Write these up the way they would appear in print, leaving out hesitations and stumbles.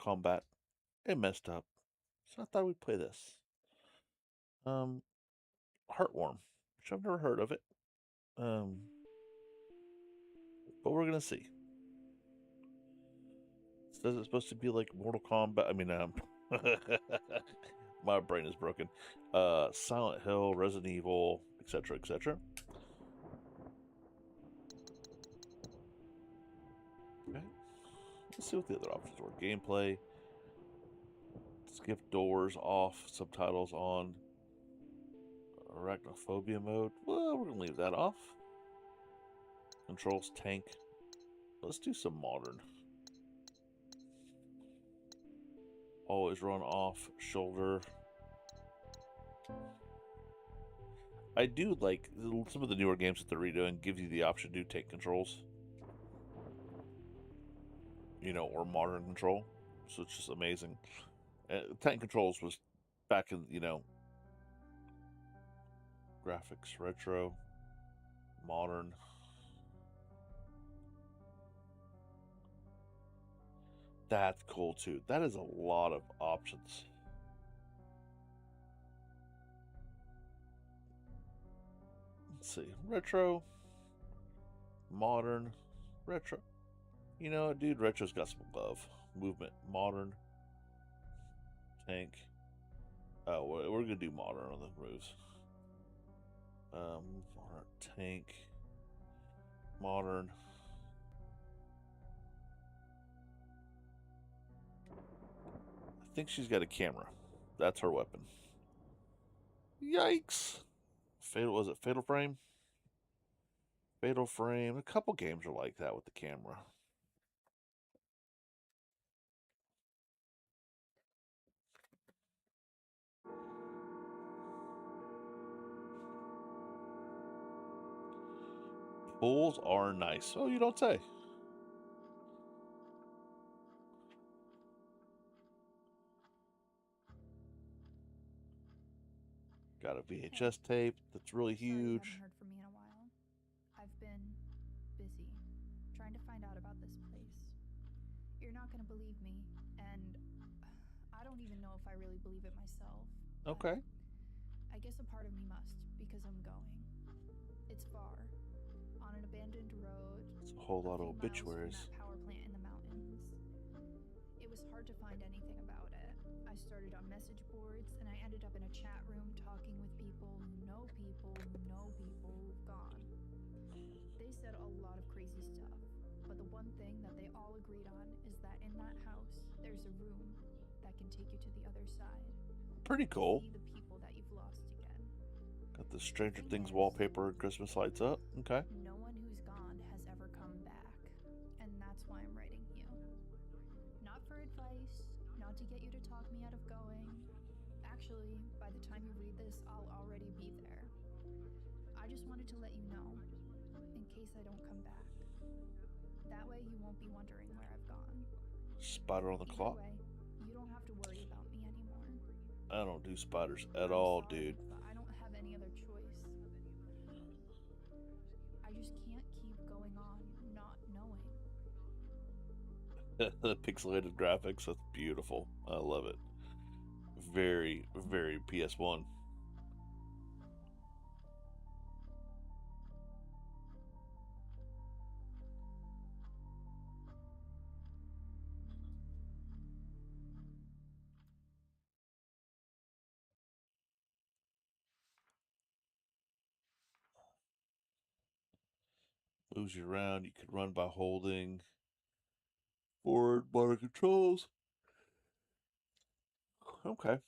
Kombat. It messed up. So I thought we'd play this. Heartworm, which I've never heard of it. But we're gonna see. It says it's supposed to be like Mortal Kombat. I mean, my brain is broken. Silent Hill, Resident Evil, etc., etc. Okay. Let's see what the other options were. Gameplay. Skip doors off. Subtitles on. Arachnophobia mode. Well, we're gonna leave that off. Controls tank. Let's do some modern. Always run off shoulder. I do like some of the newer games that they're redoing give you the option to take controls. You know, or modern control. So it's just amazing. Tank controls was back in, you know, graphics, retro, modern. That's cool too. That is a lot of options. Let's see. Retro, modern, retro. You know, dude, retro's got some love. Movement, modern, tank. Oh, we're gonna do modern on the moves. Modern, tank, modern. I think she's got a camera. That's her weapon. Yikes! Was it Fatal Frame? Fatal Frame. A couple games are like that with the camera. Pools are nice. Oh, you don't say. Got a VHS tape that's really huge. Sorry, you haven't heard from me in a while. I've been busy trying to find out about this place. You're not going to believe me, and I don't even know if I really believe it myself. Okay. I guess a part of me must, because I'm going. It's far, on an abandoned road. It's a whole lot of obituaries. From that power plant in the mountains. It was hard to find anything about it. I started on message boards, and I ended up in a chat room talking with people who know people who've gone. They said a lot of crazy stuff, but the one thing that they all agreed on is that in that house, there's a room that can take you to the other side. Pretty cool. See the people that you've lost again. Got the Stranger Things wallpaper and Christmas lights up. Okay. No one who's gone has ever come back, and that's why I'm writing you. Not for advice, not to get you to talk me out of going. Actually, by the time you read this, I'll already be there. I just wanted to let you know, in case I don't come back. That way you won't be wondering where I've gone. Spider on the clock. Way, you don't have to worry about me anymore. I don't do spiders at all, sorry, dude. But I don't have any other choice. I just can't keep going on not knowing. The pixelated graphics, that's beautiful. I love it. Very, very PS1. Moves you around. You could run by holding forward motor controls. Okay.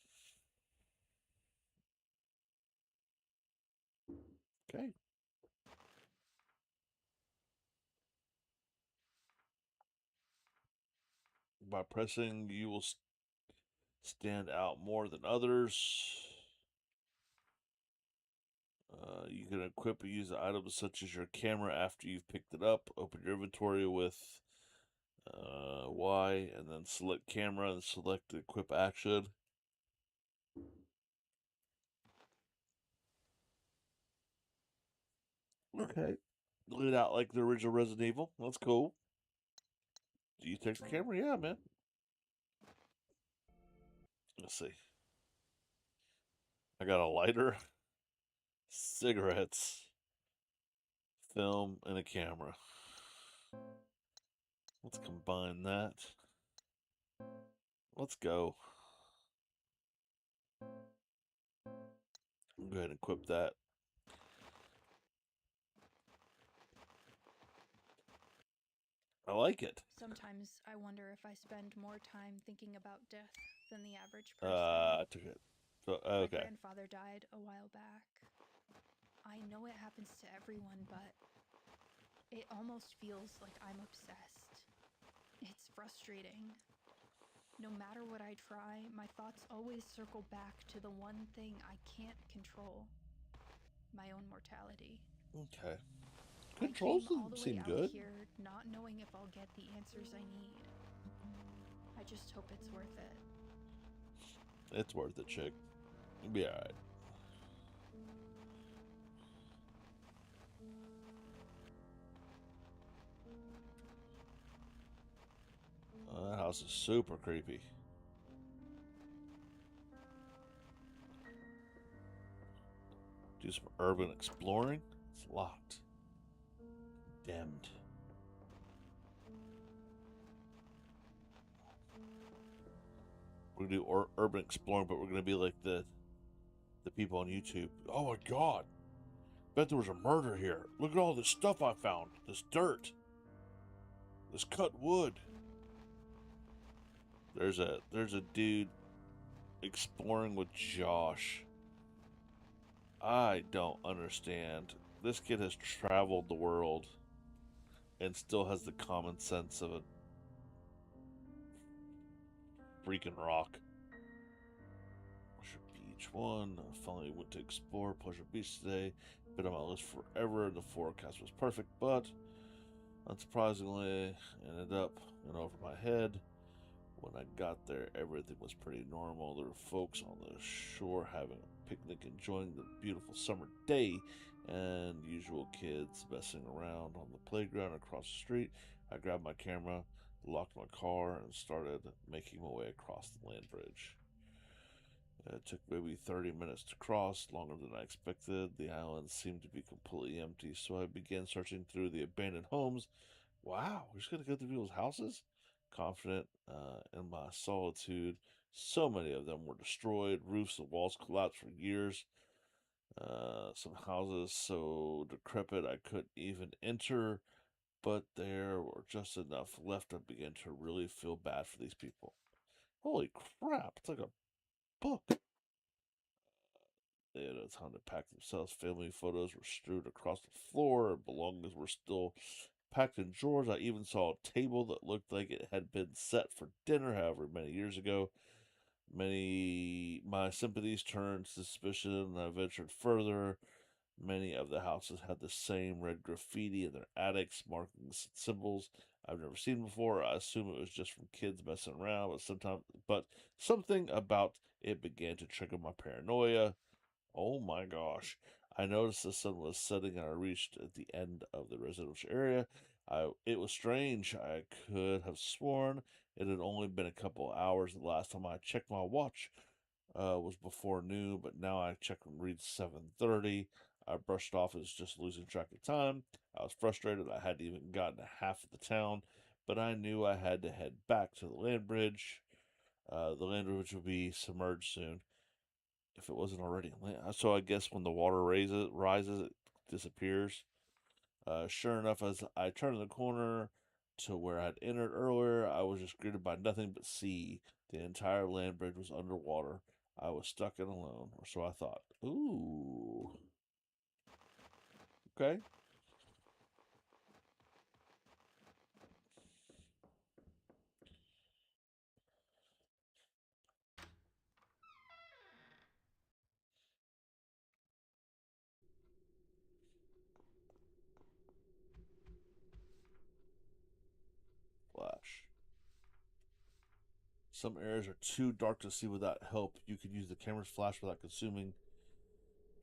Okay. By pressing, you will stand out more than others. You can equip and use items such as your camera after you've picked it up. Open your inventory with Y and then select camera and select equip action. Okay. Laid out like the original Resident Evil. That's cool. Do you take the camera? Yeah, man. Let's see. I got a lighter, cigarettes, film, and a camera. Let's combine that. Let's go. Go ahead and equip that. I like it. Sometimes I wonder if I spend more time thinking about death than the average person. I took it. So, My okay. grandfather died a while back. I know it happens to everyone, but it almost feels like I'm obsessed. It's frustrating. No matter what I try, my thoughts always circle back to the one thing I can't control: my own mortality. Okay. I Controls came all the way seem out good. here not knowing if I'll get the answers I need. I just hope it's worth it. It's worth it, chick. You'll be alright. That house is super creepy. Do some urban exploring. It's locked. Condemned. We're gonna do urban exploring, but we're gonna be like the people on YouTube. Oh my god! Bet there was a murder here. Look at all this stuff I found. This dirt. This cut wood. There's a dude exploring with Josh. I don't understand. This kid has traveled the world and still has the common sense of a freaking rock. Pleasure Beach 1. I finally went to explore Pleasure Beach today. Been on my list forever. The forecast was perfect, but unsurprisingly, ended up went over my head. When I got there, everything was pretty normal. There were folks on the shore having a picnic, enjoying the beautiful summer day, and usual kids messing around on the playground across the street. I grabbed my camera, locked my car, and started making my way across the land bridge. It took maybe 30 minutes to cross, longer than I expected. The island seemed to be completely empty, so I began searching through the abandoned homes. Wow, we're just going to go through people's houses? Confident in my solitude. So many of them were destroyed, roofs and walls collapsed for years. Some houses so decrepit I couldn't even enter, but there were just enough left. I began to really feel bad for these people. Holy crap, it's like a book. They had a time to pack themselves. Family photos were strewed across the floor, and belongings were still packed in drawers. I even saw a table that looked like it had been set for dinner, however many years ago. My sympathies turned to suspicion, and I ventured further. Many of the houses had the same red graffiti in their attics, markings and symbols I've never seen before. I assume it was just from kids messing around, but something about it began to trigger my paranoia. Oh my gosh. I noticed the sun was setting and I reached at the end of the residential area. It was strange. I could have sworn it had only been a couple hours. The last time I checked my watch was before noon, but now I check and read 7:30. I brushed off as just losing track of time. I was frustrated. I hadn't even gotten to half of the town, but I knew I had to head back to the land bridge. The land bridge will be submerged soon if it wasn't already. So I guess when the water rises, it disappears. Sure enough, as I turned the corner to where I'd entered earlier, I was just greeted by nothing but sea. The entire land bridge was underwater. I was stuck and alone, or so I thought. Ooh. Okay. Flash. Some areas are too dark to see without help. You can use the camera's flash without consuming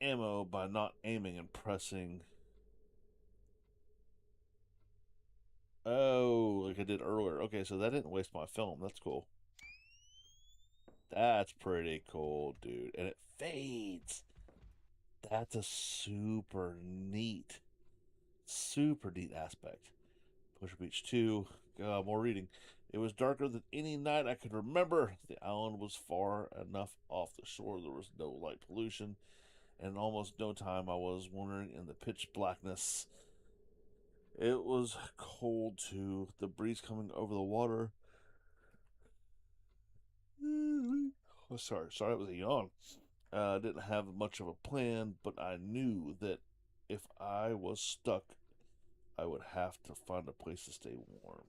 ammo by not aiming and pressing. Oh, like I did earlier. Okay, so that didn't waste my film. That's cool. That's pretty cool, dude. And it fades. That's a super neat aspect. Pusher Beach 2, more reading. It was darker than any night I could remember. The island was far enough off the shore, there was no light pollution, and in almost no time I was wandering in the pitch blackness. It was cold too, the breeze coming over the water. Oh, sorry, it was a yawn. I didn't have much of a plan, but I knew that if I was stuck, I would have to find a place to stay warm.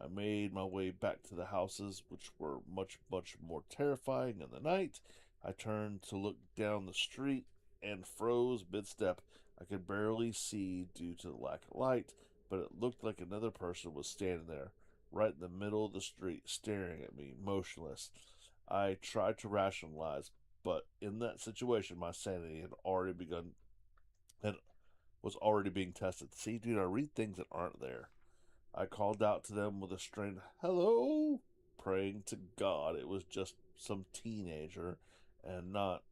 I made my way back to the houses, which were much more terrifying in the night. I turned to look down the street and froze mid step. I could barely see due to the lack of light, but it looked like another person was standing there, right in the middle of the street, staring at me, motionless. I tried to rationalize, but in that situation, my sanity had was already being tested. See, dude, I read things that aren't there. I called out to them with a strained hello, praying to God it was just some teenager and not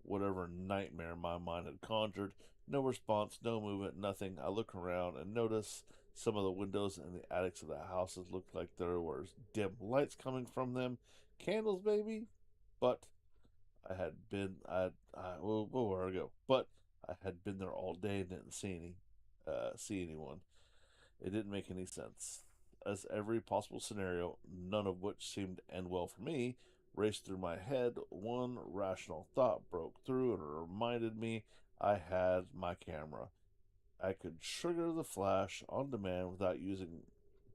whatever nightmare my mind had conjured. No response, no movement, nothing. I look around and notice some of the windows in the attics of the houses looked like there were dim lights coming from them. Candles, maybe? But where I go? But I had been there all day and didn't see anyone. It didn't make any sense. As every possible scenario, none of which seemed to end well for me, raced through my head, one rational thought broke through and reminded me I had my camera. I could trigger the flash on demand without using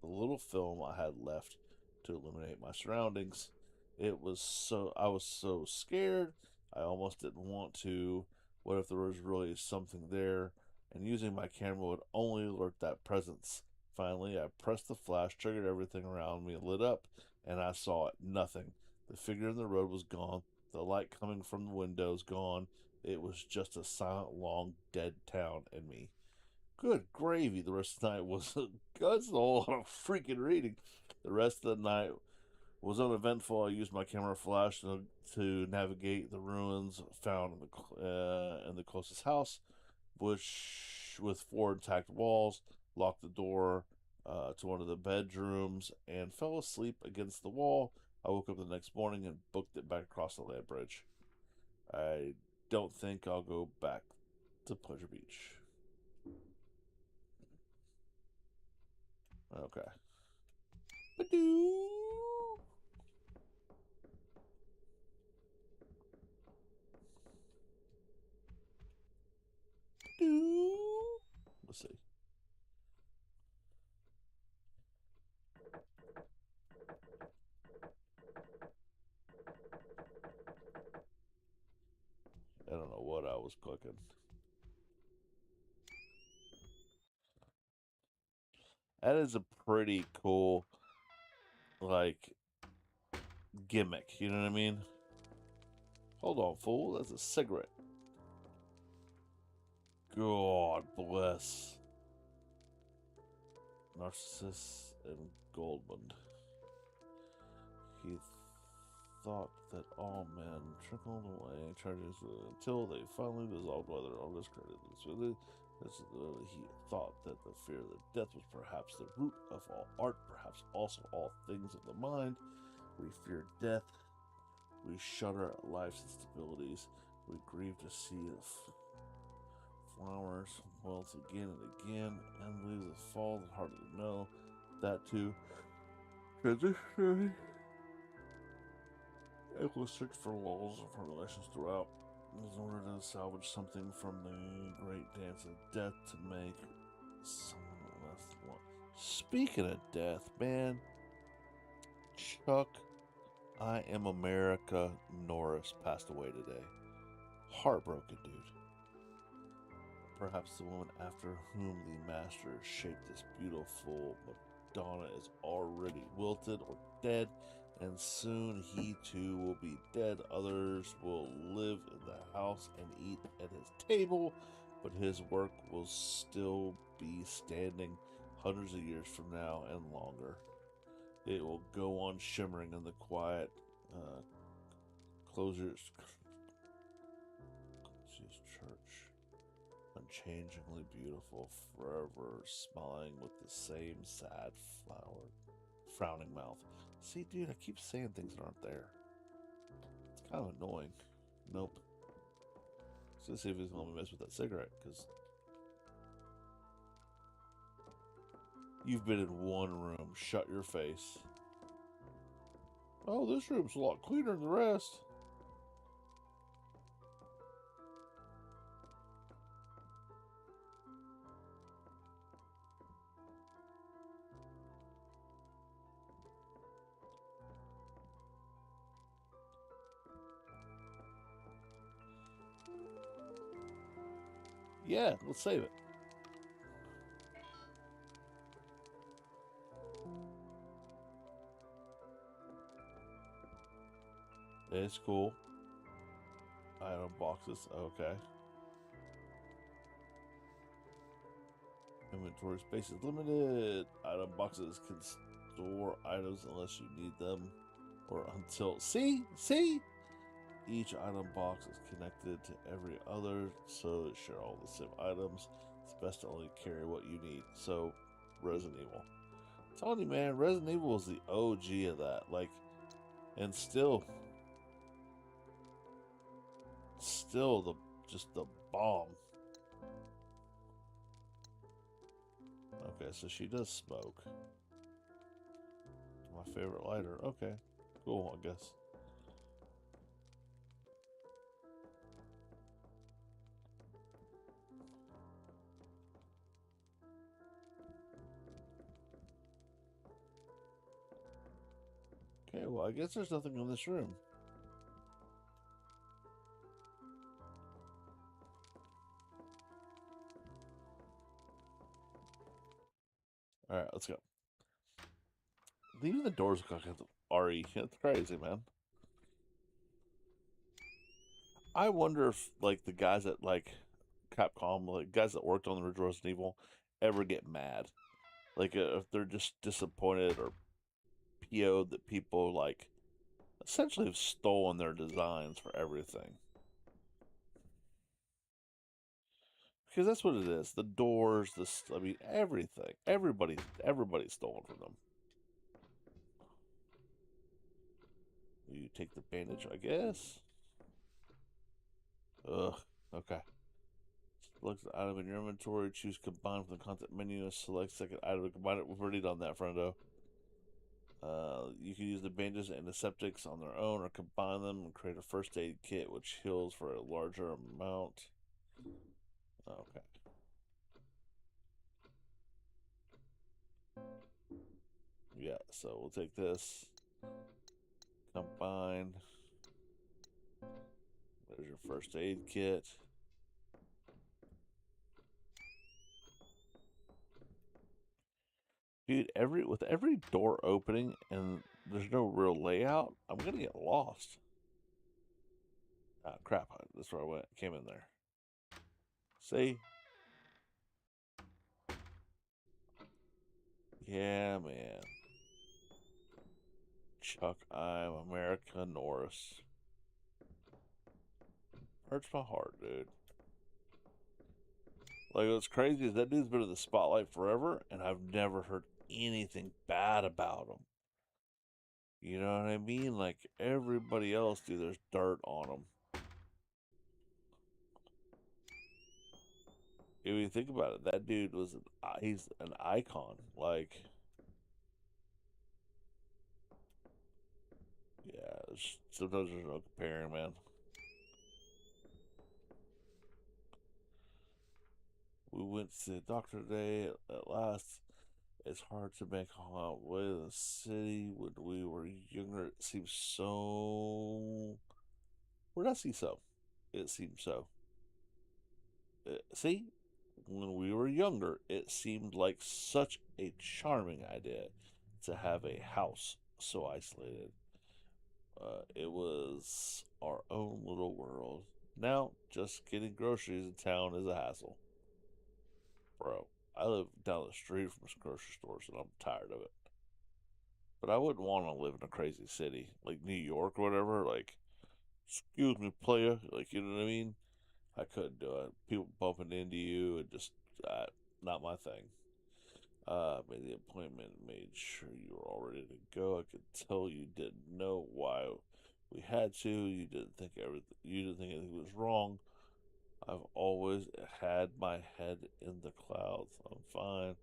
the little film I had left to illuminate my surroundings. I was so scared I almost didn't want to. What if there was really something there? And using my camera would only alert that presence. Finally, I pressed the flash, triggered everything around me, lit up, and I saw it. Nothing. The figure in the road was gone. The light coming from the windows gone. It was just a silent, long, dead town and me. Good gravy. The rest of the night was that's a lot of freaking reading. The rest of the night was uneventful. I used my camera flash to navigate the ruins found in the closest house, which with four intact walls. Locked the door to one of the bedrooms and fell asleep against the wall. I woke up the next morning and booked it back across the land bridge. I don't think I'll go back to Pleasure Beach. Okay. Ba-doo. Ba-doo. Let's see. I don't know what I was clicking. That is a pretty cool, like, gimmick. You know what I mean? Hold on, fool. That's a cigarette. God bless. Narcissus and Goldmund. He thought that all men trickled away, charges until they finally dissolved, whether all discredited. He thought that the fear of death was perhaps the root of all art, perhaps also all things of the mind. We fear death. We shudder at life's instabilities. We grieve to see the flowers wilt again and again, and leaves the fall. The harder to know that too. Transitionary. It will search for walls of her relations throughout, in order to salvage something from the great dance of death to make someone left one. Speaking of death, man, Chuck, I Am America Norris passed away today. Heartbroken, dude. Perhaps the woman after whom the master shaped this beautiful Madonna is already wilted or dead, and soon he too will be dead. Others will live in the house and eat at his table, but his work will still be standing hundreds of years from now and longer. It will go on shimmering in the quiet, Close your church. Unchangingly beautiful, forever smiling with the same sad flower, frowning mouth. See, dude, I keep saying things that aren't there. It's kind of annoying. Nope. Let's see if he's gonna let me mess with that cigarette, because you've been in one room. Shut your face. Oh, this room's a lot cleaner than the rest. Yeah, let's save it. It's cool. Item boxes. Okay. Inventory space is limited. Item boxes can store items unless you need them or until. See? Each item box is connected to every other, so they share all the same items. It's best to only carry what you need. So, Resident Evil. I'm telling you, man, Resident Evil was the OG of that. Like, and still just the bomb. Okay, so she does smoke. My favorite lighter. Okay, cool, I guess. Okay, well, I guess there's nothing in this room. All right, let's go. Leaving the doors look like RE. It's crazy, man. I wonder if like the guys at like Capcom, like guys that worked on the original Resident Evil, ever get mad. Like if they're just disappointed or PO'd that people like essentially have stolen their designs for everything. Because that's what it is. The doors, I mean everything. Everybody's stolen from them. You take the bandage, I guess. Ugh. Okay. Select the item in your inventory. Choose combine from the content menu. Select second item to combine it. We've already done that, friendo. You can use the bandages and antiseptics on their own or combine them and create a first aid kit which heals for a larger amount. Okay. Yeah, so we'll take this. Combine. There's your first aid kit. Dude, with every door opening and there's no real layout, I'm gonna get lost. Ah, crap! That's where I went. Came in there. See? Yeah, man. Chuck, I'm America Norris. Hurts my heart, dude. Like, what's crazy is that dude's been in the spotlight forever, and I've never heard anything bad about him. You know what I mean? Like, everybody else, dude, there's dirt on him. If you think about it, that dude he's an icon. Like, yeah, sometimes there's no comparing, man. We went to the doctor today at last. It's hard to make out with the city when we were younger. It seems so. Where did I see so? It seems so. See, when we were younger, it seemed like such a charming idea to have a house so isolated. It was our own little world. Now, just getting groceries in town is a hassle. Bro, I live down the street from a grocery store, and I'm tired of it. But I wouldn't want to live in a crazy city like New York or whatever. Like, excuse me, player. Like, you know what I mean? I couldn't do it. People bumping into you and just not my thing. Made the appointment, made sure you were all ready to go. I could tell you didn't know why we had to. You didn't think everything. You didn't think anything was wrong. I've always had my head in the clouds. I'm fine.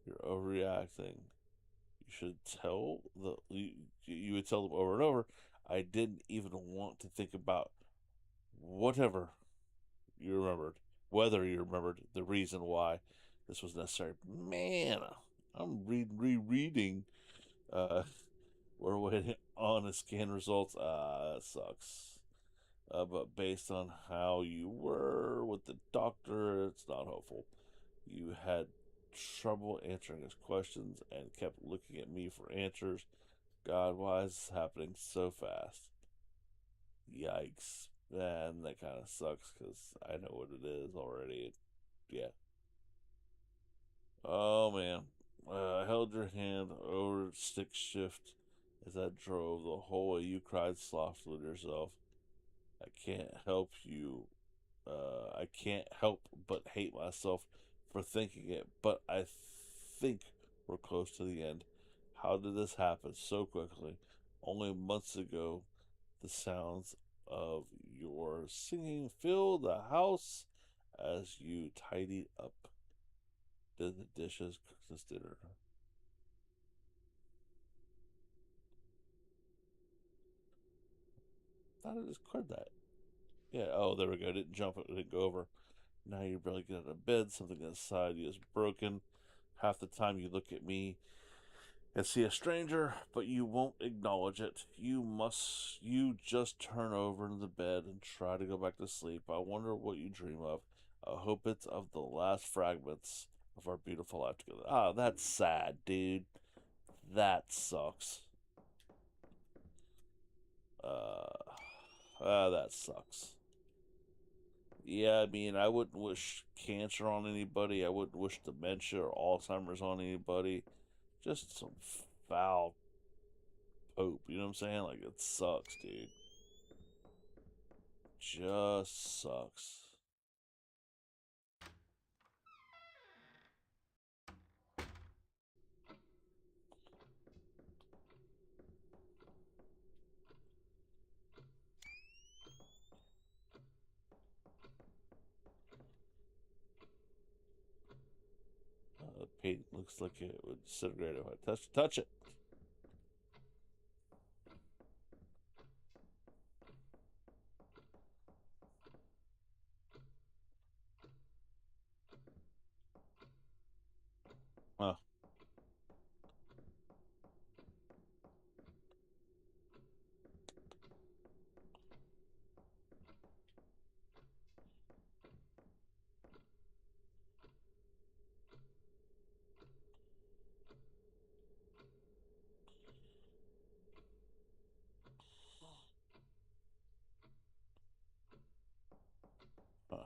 You're overreacting. You should tell the you would tell them over and over. I didn't even want to think about whatever you remembered, whether you remembered the reason why this was necessary. Man, I'm rereading. We're waiting on the scan results. That sucks. But based on how you were with the doctor, it's not hopeful. You had trouble answering his questions and kept looking at me for answers. God, why is this happening so fast? Yikes. Man, that kind of sucks because I know what it is already. Yeah. Oh, man. I held your hand over stick shift as I drove the whole way. You cried softly to yourself. I can't help you. I can't help but hate myself for thinking it, but I think we're close to the end. How did this happen so quickly? Only months ago, the sounds of your singing filled the house as you tidied up. Did the dishes, cook this dinner? I thought I just cleared that. Yeah, oh, there we go. Didn't jump it, didn't go over. Now you barely get out of bed. Something inside you is broken. Half the time you look at me and see a stranger, but you won't acknowledge it. You just turn over in the bed and try to go back to sleep. I wonder what you dream of. I hope it's of the last fragments of our beautiful life together. Ah, that's sad, dude. That sucks. That sucks. Yeah, I mean, I wouldn't wish cancer on anybody. I wouldn't wish dementia or Alzheimer's on anybody. Just some foul poop. You know what I'm saying? Like, it sucks, dude. Just sucks. The paint looks like it would disintegrate if I touch it. Huh. Huh.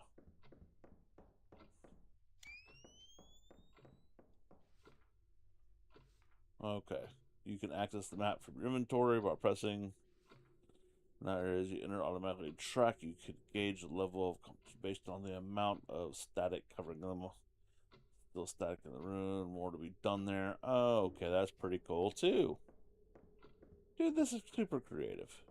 Okay. You can access the map from your inventory by pressing. Now, as you enter automatically track, you can gauge the level of based on the amount of static covering them. Still static in the room. More to be done there. Oh, okay, that's pretty cool too. Dude, this is super creative.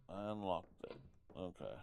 I unlocked it. Okay.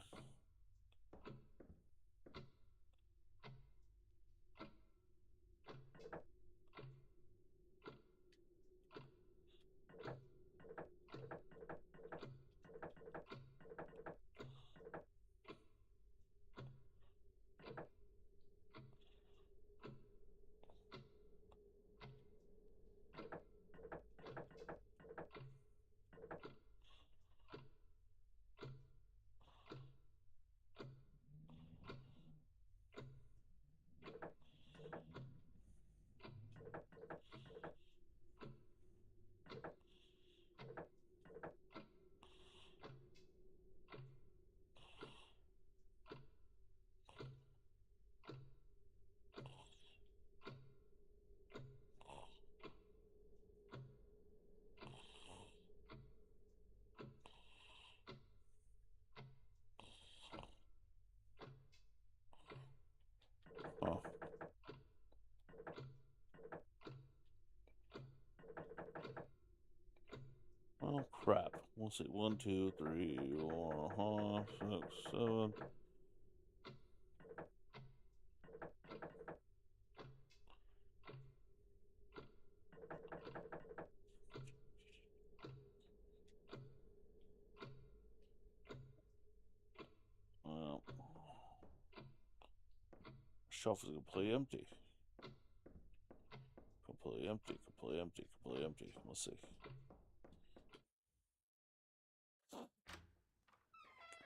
We'll see. 1, 2, 3, 4, 5, 6, 7. Well, shelf is completely empty. Completely empty, completely empty, completely empty. We'll see.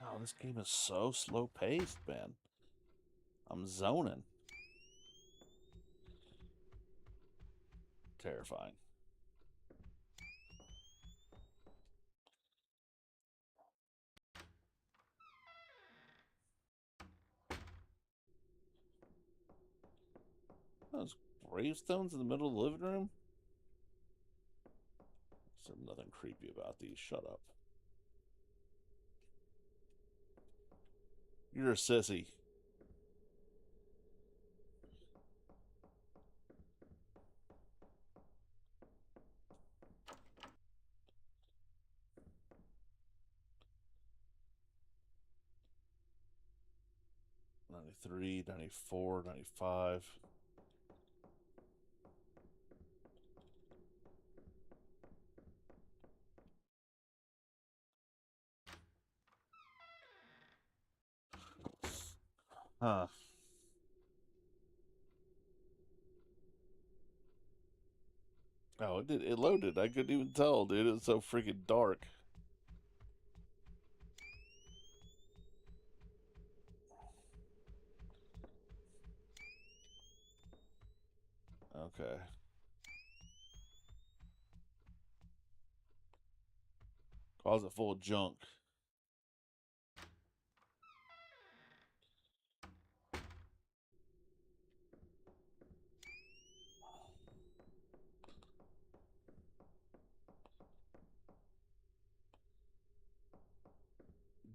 Oh, this game is so slow paced, man. I'm zoning. Terrifying. Those gravestones in the middle of the living room? There's nothing creepy about these. Shut up. You're a sissy. '93, '94, '95. Huh. Oh, it did. It loaded. I couldn't even tell, dude. It was so freaking dark. Okay. Closet full of junk.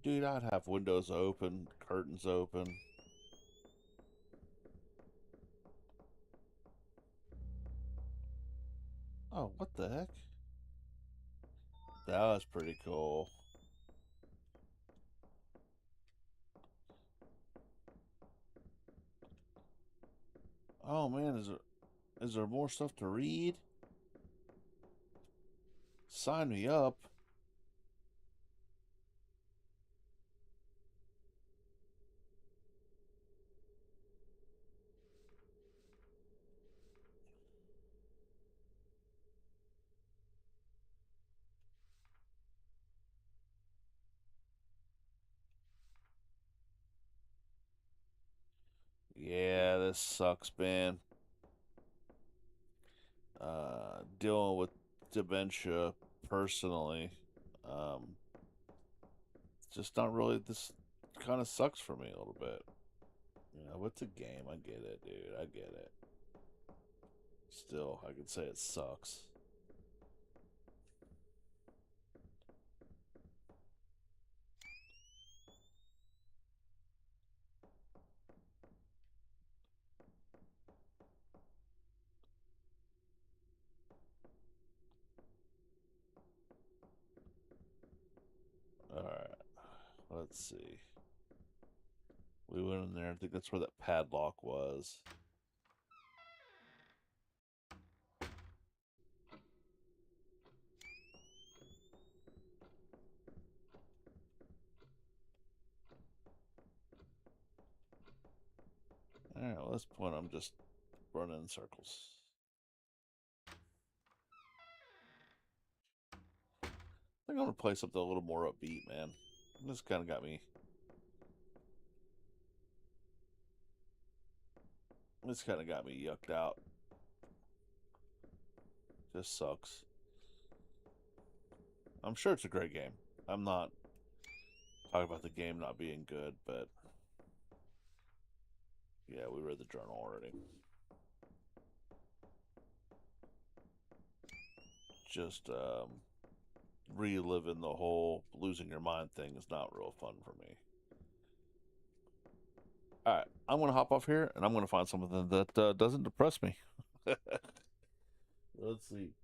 Dude, I'd have windows open, curtains open. Oh, what the heck? That was pretty cool. Oh man, is there more stuff to read? Sign me up. Yeah, this sucks, man. Dealing with dementia personally. Um, just not really. This kind of sucks for me a little bit. You know, it's a game. I get it, dude. I get it. Still, I could say it sucks. Alright, let's see. We went in there. I think that's where that padlock was. Alright, well, at this point, I'm just running in circles. I think I'm gonna play something a little more upbeat, man. This kind of got me. This kind of got me yucked out. Just sucks. I'm sure it's a great game. I'm not talking about the game not being good, but yeah, we read the journal already. Just reliving the whole losing your mind thing is not real fun for me. All right, I'm gonna hop off here and I'm gonna find something that doesn't depress me. Let's see.